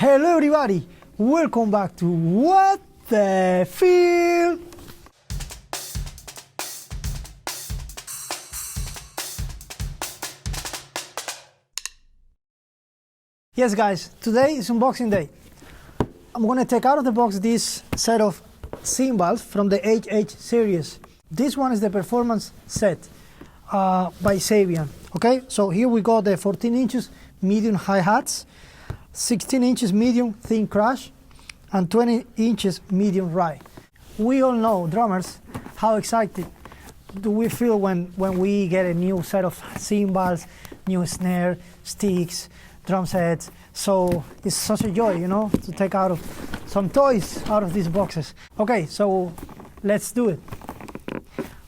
Hello everybody, welcome back to What the Feel. Yes guys, today is unboxing day. I'm gonna take out of the box this set of cymbals from the HH series. This one is the performance set by Sabian. Okay, so here we got the 14 inches medium hi-hats, 16 inches medium thin crash, and 20 inches medium ride. We all know, drummers, how excited do we feel when we get a new set of cymbals, new snare, sticks, drum sets. So it's such a joy, you know, to take out of some toys out of these boxes. Okay, so let's do it.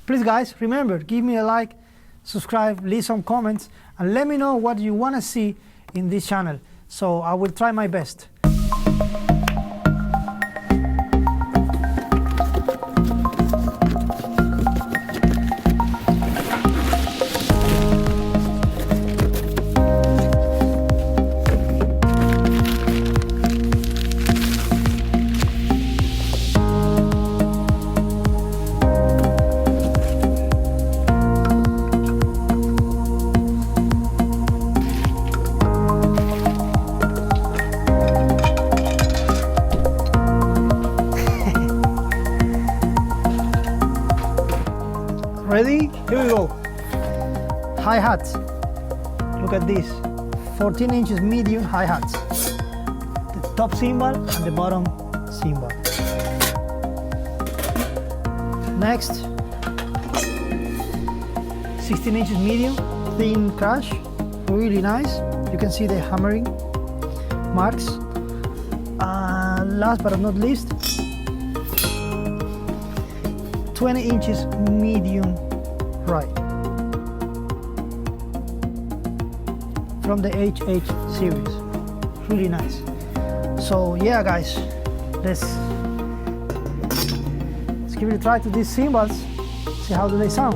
Please guys, remember, give me a like, subscribe, leave some comments, and let me know what you want to see in this channel. So I will try my best. Ready? Here we go. Hi-hats. Look at this. 14 inches medium hi-hats. The top cymbal and the bottom cymbal. Next, 16 inches medium thin crash. Really nice. You can see the hammering marks. Last but not least, 20 inches medium right from the HH series. Really nice. So yeah guys, let's give it a try to these cymbals, see how do they sound.